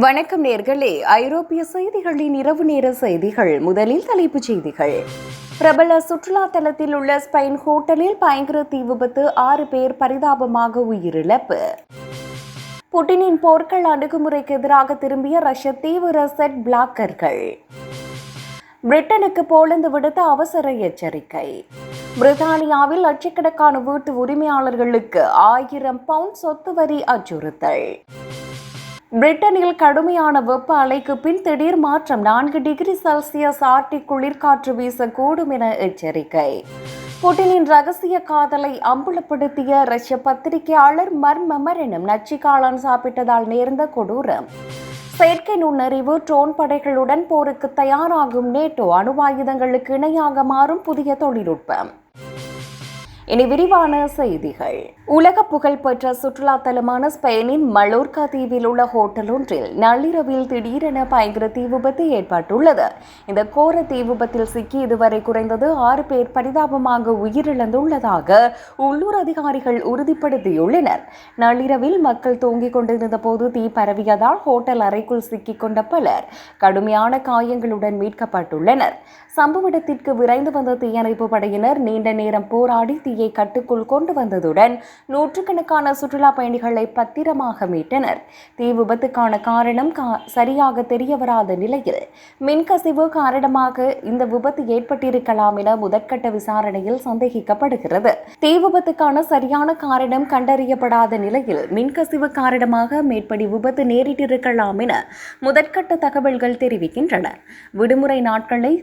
வணக்கம் நேர்களே. ஐரோப்பிய செய்திகளின் இரவு நேர செய்திகள். முதலில் தலைப்புச் செய்திகள். பிரபல சுற்றுலா தலத்தில் உள்ள ஸ்பெயின் ஹோட்டலில் பயங்கர தீ விபத்து, 6 பேர் பரிதாபமாக உயிரிழப்பு. புட்டினின் போர்கள் அணுகுமுறைக்கு எதிராக திரும்பிய ரஷ்ய தீவிர செட் பிளாக்கர்கள். பிரிட்டனுக்கு போலந்து விடுத்த அவசர எச்சரிக்கை. பிரித்தானியாவில் லட்சக்கணக்கான வீட்டு உரிமையாளர்களுக்கு 1000 பவுண்ட் சொத்து வரி அச்சுறுத்தல். பிரிட்டனில் கடுமையான வெப்ப அலைக்கு பின் திடீர் மாற்றம், 4 டிகிரி செல்சியஸ் ஆர்டிக் குளிர்காற்று வீசக்கூடும் என எச்சரிக்கை. புட்டினின் ரகசிய காதலை அம்பலப்படுத்திய ரஷ்ய பத்திரிகையாளர் மர்ம மரணம், நச்சு காளான் சாப்பிட்டதால் நேர்ந்த கொடூரம். செயற்கை நுண்ணறிவு ட்ரோன் படைகளுடன் போருக்கு தயாராகும் நேட்டோ, அணுவாயுதங்களுக்கு இணையாக மாறும் புதிய தொழில்நுட்பம். இனி விரிவான செய்திகள். உலக புகழ்பெற்ற சுற்றுலா தலமான ஸ்பெயினின் மலோர்கா தீவில் உள்ள ஹோட்டல் ஒன்றில் நள்ளிரவில் திடீரென பயங்கர தீ விபத்து ஏற்பட்டுள்ளது. இந்த கோர தீ விபத்தில் சிக்கி இதுவரை குறைந்தது 6 பேர் பரிதாபமாக உயிரிழந்துள்ளதாக உள்ளூர் அதிகாரிகள் உறுதிப்படுத்தியுள்ளனர். நள்ளிரவில் மக்கள் தூங்கிக் கொண்டிருந்த போது தீ பரவியதால் ஹோட்டல் அறைக்குள் சிக்கிக் கொண்ட பலர் கடுமையான காயங்களுடன் மீட்கப்பட்டுள்ளனர். சம்பவ இடத்திற்கு விரைந்து வந்த தீயணைப்பு படையினர் நீண்ட நேரம் போராடி தீயை கட்டுக்குள் கொண்டு வந்ததுடன் நூற்றுக்கணக்கான சுற்றுலா பயணிகளை பத்திரமாக மீட்டனர். தீ விபத்துக்கான காரணம் சரியாக தெரியவராத நிலையில் மின்கசிவு காரணமாக இந்த விபத்து ஏற்பட்டிருக்கலாம் என முதற்கட்ட விசாரணையில் சந்தேகிக்கப்படுகிறது. தீ விபத்துக்கான சரியான காரணம் கண்டறியப்படாத நிலையில் மின்கசிவு காரணமாக மேற்படி விபத்து நேரிட்டிருக்கலாம் என முதற்கட்ட தகவல்கள் தெரிவிக்கின்றன. விடுமுறை நாட்களை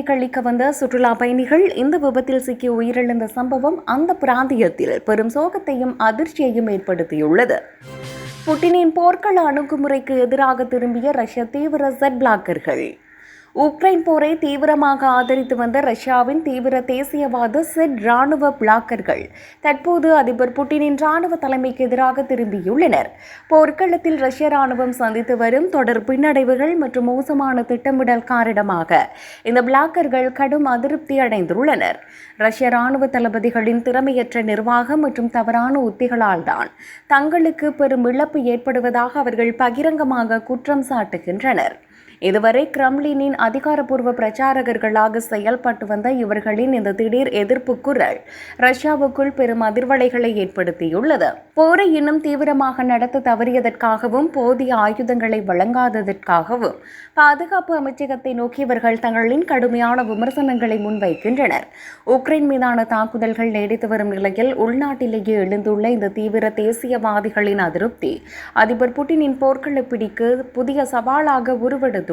கழிக்க வந்த சுற்றுலா பயணிகள் இந்த விபத்தில் சிக்கி உயிரிழந்த சம்பவம் அந்த பிராந்தியத்தில் பெரும் சோகத்தையும் அதிர்ச்சியையும் ஏற்படுத்தியுள்ளது. புட்டினின் போர்க்கள அணுகுமுறைக்கு எதிராக திரும்பிய ரஷ்ய தீவிர செட் பிளாக்கர்கள். உக்ரைன் போரை தீவிரமாக ஆதரித்து வந்த ரஷ்யாவின் தீவிர தேசியவாத செட் ராணுவ பிளாக்கர்கள் தற்போது அதிபர் புட்டினின் ராணுவ தலைமைக்கு எதிராக திரும்பியுள்ளனர். போர்க்களத்தில் ரஷ்ய ராணுவம் சந்தித்து வரும் தொடர் பின்னடைவுகள் மற்றும் மோசமான திட்டமிடல் காரணமாக இந்த பிளாக்கர்கள் கடும் அதிருப்தி அடைந்துள்ளனர். ரஷ்ய ராணுவ தளபதிகளின் திறமையற்ற நிர்வாகம் மற்றும் தவறான உத்திகளால் தான் தங்களுக்கு பெரும் இழப்பு ஏற்படுவதாக அவர்கள் பகிரங்கமாக குற்றம் சாட்டுகின்றனர். இதுவரை கிரெம்ளினின் அதிகாரப்பூர்வ பிரச்சாரகர்களாக செயல்பட்டு வந்த இவர்களின் இந்த திடீர் எதிர்ப்பு குரல் ரஷ்யாவுக்குள் பெரும் அதிர்வலைகளை ஏற்படுத்தியுள்ளது. போரை இன்னும் தீவிரமாக நடத்த தவறியதற்காகவும் போதிய ஆயுதங்களை வழங்காததற்காகவும் பாதுகாப்பு அமைச்சகத்தை நோக்கி இவர்கள் தங்களின் கடுமையான விமர்சனங்களை முன்வைக்கின்றனர். உக்ரைன் மீதான தாக்குதல்கள் நீடித்து வரும் நிலையில் உள்நாட்டிலேயே எழுந்துள்ள இந்த தீவிர தேசியவாதிகளின் அதிருப்தி அதிபர் புட்டினின் போர்க்கள பிடிக்கு புதிய சவாலாக உருவெடுத்துள்ளது.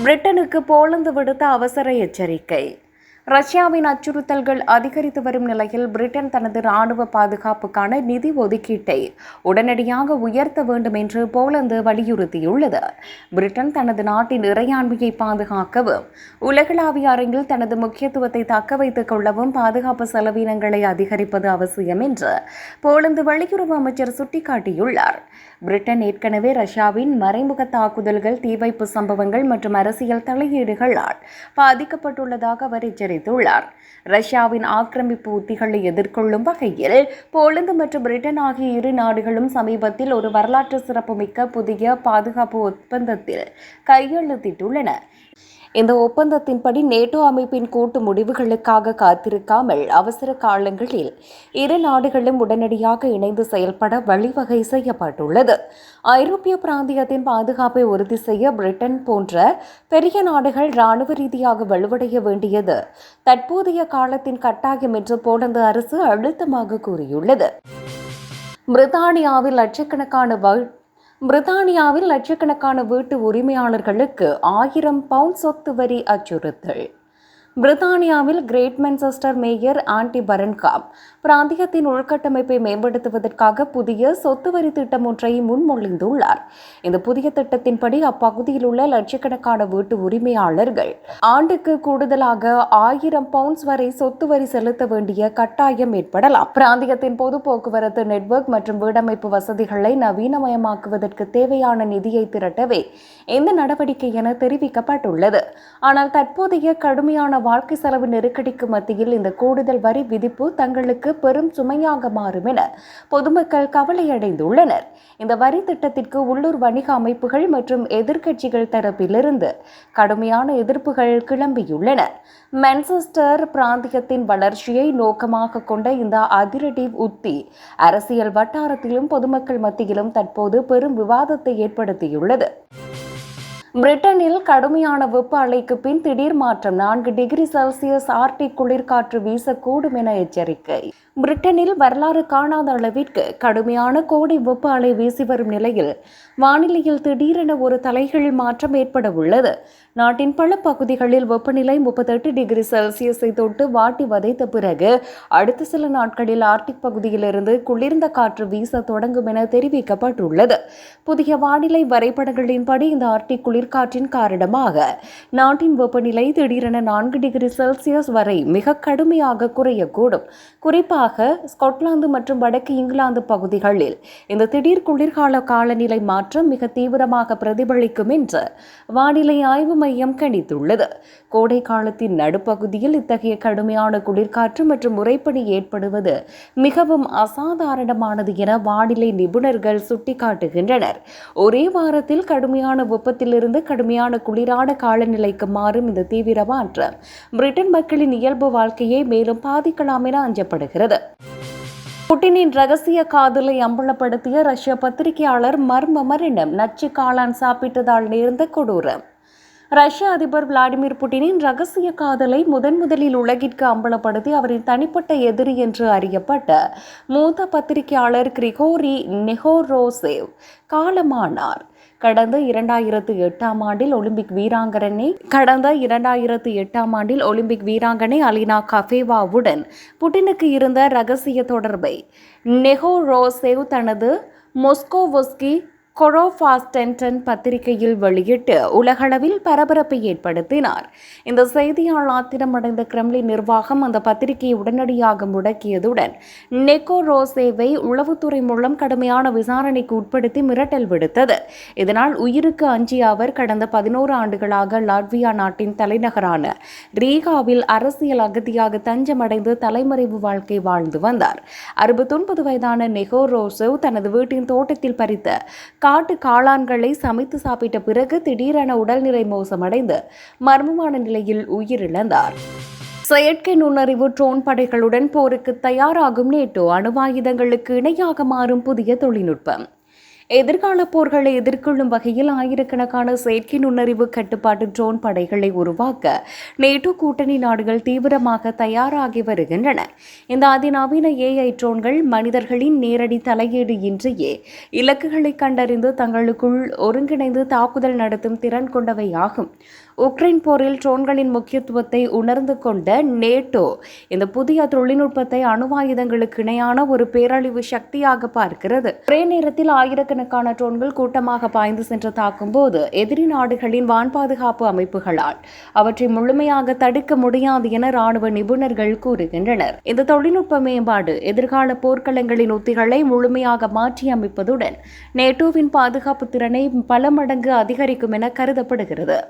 பிரிட்டனுக்கு போலந்து விடுத்த அவசர எச்சரிக்கை. ரஷ்யாவின் அச்சுறுத்தல்கள் அதிகரித்து வரும் நிலையில் பிரிட்டன் தனது ராணுவ பாதுகாப்புக்கான நிதி ஒதுக்கீட்டை உடனடியாக உயர்த்த வேண்டும் என்று போலந்து வலியுறுத்தியுள்ளது. பிரிட்டன் தனது நாட்டின் இறையாண்மையை பாதுகாக்கவும் உலகளாவிய அரங்கில் தனது முக்கியத்துவத்தை தக்க வைத்துக் கொள்ளவும் பாதுகாப்பு செலவினங்களை அதிகரிப்பது அவசியம் என்று போலந்து வெளியுறவு அமைச்சர் சுட்டிக்காட்டியுள்ளார். பிரிட்டன் ஏற்கனவே ரஷ்யாவின் மறைமுக தாக்குதல்கள், தீ வைப்பு சம்பவங்கள் மற்றும் அரசியல் தலையீடுகளால் பாதிக்கப்பட்டுள்ளதாக அவர் எச்சரித்துள்ளார். ரஷ்யாவின் ஆக்கிரமிப்பு உத்திகளை எதிர்கொள்ளும் வகையில் போலந்து மற்றும் பிரிட்டன் ஆகிய இரு நாடுகளும் சமீபத்தில் ஒரு வரலாற்று சிறப்புமிக்க புதிய பாதுகாப்பு ஒப்பந்தத்தில் கையெழுத்திட்டுள்ளன. இந்த ஒப்பந்தத்தின்படி நேட்டோ அமைப்பின் கூட்டு முடிவுகளுக்காக காத்திருக்காமல் அவசர காலங்களில் இரு நாடுகளும் உடனடியாக இணைந்து செயல்பட வழிவகை செய்யப்பட்டுள்ளது. ஐரோப்பிய பிராந்தியத்தின் பாதுகாப்பை உறுதி செய்ய பிரிட்டன் போன்ற பெரிய நாடுகள் இராணுவ ரீதியாக வலுவடைய வேண்டியது தற்போதைய காலத்தின் கட்டாயம் என்று போலந்து அரசு அழுத்தமாக கூறியுள்ளது. பிரித்தானியாவில் லட்சக்கணக்கான வீட்டு உரிமையாளர்களுக்கு 1000 பவுண்ட் சொத்து வரி அச்சுறுத்தல். பிரித்தானியாவில் கிரேட் மான்செஸ்டர் மேயர் ஆண்டி பரன்காம் பிராந்தியத்தின் உள்கட்டமைப்பை மேம்படுத்துவதற்காக புதிய சொத்து வரி திட்டம் ஒன்றை முன்மொழிந்துள்ளார். இந்த புதிய திட்டத்தின்படி அப்பகுதியில் உள்ள லட்சக்கணக்கான வீட்டு உரிமையாளர்கள் ஆண்டுக்கு கூடுதலாக 1000 பவுண்ட்ஸ் வரை சொத்து வரி செலுத்த வேண்டிய கட்டாயம் ஏற்படலாம். பிராந்தியத்தின் பொது போக்குவரத்து நெட்வொர்க் மற்றும் வீடமைப்பு வசதிகளை நவீனமயமாக்குவதற்கு தேவையான நிதியை திரட்டவே இந்த நடவடிக்கை என தெரிவிக்கப்பட்டுள்ளது. ஆனால் தற்போதைய கடுமையான வாழ்க்கை செலவு நெருக்கடிக்கு மத்தியில் இந்த கூடுதல் வரி விதிப்பு தங்களுக்கு பெரும் சுமையாக மாறும் என பொதுமக்கள் கவலையடைந்துள்ளனர். இந்த வரி திட்டத்திற்கு உள்ளூர் வணிக அமைப்புகள் மற்றும் எதிர்க்கட்சிகள் தரப்பிலிருந்து கடுமையான எதிர்ப்புகள் கிளம்பியுள்ளன. மான்செஸ்டர் பிராந்தியத்தின் வளர்ச்சியை நோக்கமாக கொண்ட இந்த அதிரடி உத்தி அரசியல் வட்டாரத்திலும் பொதுமக்கள் மத்தியிலும் தற்போது பெரும் விவாதத்தை ஏற்படுத்தியுள்ளது. பிரிட்டனில் கடுமையான வெப்ப அலைக்கு பின் திடீர் மாற்றம், 4 டிகிரி செல்சியஸ் ஆர்டிக் குளிர்காற்று வீசக்கூடும் என எச்சரிக்கை. பிரிட்டனில் வரலாறு காணாத அளவிற்கு கடுமையான கோடை வெப்ப அலை வீசி வரும் நிலையில் வானிலையில் திடீரென ஒரு தலைகீழ் மாற்றம் ஏற்பட உள்ளது. நாட்டின் பல பகுதிகளில் வெப்பநிலை 38 டிகிரி செல்சியஸை தொட்டு வாட்டி வதைத்த பிறகு அடுத்த சில நாட்களில் ஆர்டிக் பகுதியிலிருந்து குளிர்ந்த காற்று வீச தொடங்கும் என தெரிவிக்கப்பட்டுள்ளது. புதிய வானிலை வரைபடங்களின்படி இந்த ஆர்டிக் குளிர்காற்றின் காரணமாக நாட்டின் வெப்பநிலை திடீரென 4 டிகிரி செல்சியஸ் வரை மிக கடுமையாக குறையக்கூடும். குறிப்பாக ஸ்காட்லாந்து மற்றும் வடக்கு இங்கிலாந்து பகுதிகளில் இந்த திடீர் குளிர்கால காலநிலை மாற்றம் மிக தீவிரமாக பிரதிபலிக்கும் என்று வானிலை ஆய்வு மையம் கணித்துள்ளது. கோடை காலத்தின் நடுப்பகுதியில் இத்தகைய கடுமையான குளிர்காற்று மற்றும் உறைபனி ஏற்படுவது மிகவும் அசாதாரணமானது என வானிலை நிபுணர்கள் சுட்டிக்காட்டுகின்றனர். ஒரே வாரத்தில் கடுமையான வெப்பத்திலிருந்து கடுமையான குளிரான காலநிலைக்கு மாறும் இந்த தீவிர மாற்றம் பிரிட்டன் மக்களின் இயல்பு வாழ்க்கையை மேலும் பாதிக்கலாம் என அஞ்சப்படுகிறது. புட்டினின் ரகசிய காதலை அம்பலப்படுத்திய ரஷ்ய பத்திரிகையாளர் மர்ம மரணம், நச்சு காளான் சாப்பிட்டதால் நேர்ந்த கொடூரம். ரஷ்ய அதிபர் விளாடிமிர் புட்டினின் ரகசிய காதலை முதலில் உலகிற்கு அம்பலப்படுத்தி அவரின் தனிப்பட்ட எதிரி என்று அறியப்பட்ட மூத்த பத்திரிகையாளர் கிரிகோரி நெஹோரோசேவ் காலமானார். கடந்த 2008 ஆண்டில் ஒலிம்பிக் வீராங்கனை அலினா கஃபேவாவுடன் புட்டினுக்கு இருந்த ரகசிய தொடர்பை நெஹோரோசேவ் தனது மொஸ்கோவஸ்கி கொரோஃபாஸ்டென்டன் பத்திரிகையில் வெளியிட்டு உலகளவில் பரபரப்பை ஏற்படுத்தினார். இந்த செய்தியால் ஆத்திரமடைந்த கிரெம்ளின் நிர்வாகம் அந்த பத்திரிகையை உடனடியாக முடக்கியதுடன் நெகோரோசேவை உளவுத்துறை மூலம் கடுமையான விசாரணைக்கு உட்படுத்தி மிரட்டல் விடுத்தது. இதனால் உயிருக்கு அஞ்சிய அவர் கடந்த 11 ஆண்டுகளாக லாட்வியா நாட்டின் தலைநகரான ரீகாவில் அரசியல் அகதியாக தஞ்சமடைந்து தலைமறைவு வாழ்க்கை வாழ்ந்து வந்தார். 69 வயதான நெகோரோசேவ் தனது வீட்டின் தோட்டத்தில் பறித்த காட்டு காளான்களை சமைத்து சாப்பிட்ட பிறகு திடீரென உடல்நிலை மோசமடைந்து மர்மமான நிலையில் உயிரிழந்தார். செயற்கை நுண்ணறிவு ட்ரோன் படைகளுடன் போருக்கு தயாராகும் நேட்டோ, அணுவாயுதங்களுக்கு இணையாக மாறும் புதிய தொழில்நுட்பம். எதிர்கால போர்களை எதிர்கொள்ளும் வகையில் ஆயிரக்கணக்கான செயற்கை நுண்ணறிவு கட்டுப்பாட்டு ட்ரோன் படைகளை உருவாக்க நேட்டோ கூட்டணி நாடுகள் தீவிரமாக தயாராகி வருகின்றன. இந்த அதிநவீன AI ட்ரோன்கள் மனிதர்களின் நேரடி தலையீடு இன்றியே இலக்குகளை கண்டறிந்து தங்களுக்குள் ஒருங்கிணைந்து தாக்குதல் நடத்தும் திறன் கொண்டவையாகும். உக்ரைன் போரில் ட்ரோன்களின் முக்கியத்துவத்தை உணர்ந்து கொண்ட நேட்டோ இந்த புதிய தொழில்நுட்பத்தை அணுவாயுதங்களுக்கு இணையான ஒரு பேரழிவு சக்தியாக பார்க்கிறது. ஒரே நேரத்தில் ஆயிரக்கணக்கான ட்ரோன்கள் கூட்டமாக பாய்ந்து சென்று தாக்கும் போது எதிரி நாடுகளின் வான் பாதுகாப்பு அமைப்புகளால் அவற்றை முழுமையாக தடுக்க முடியாது என ராணுவ நிபுணர்கள் கூறுகின்றனர். இந்த தொழில்நுட்ப மேம்பாடு எதிர்கால போர்க்களங்களின் உத்திகளை முழுமையாக மாற்றியமைப்பதுடன் நேட்டோவின் பாதுகாப்பு திறனை பல மடங்கு அதிகரிக்கும் என கருதப்படுகிறது.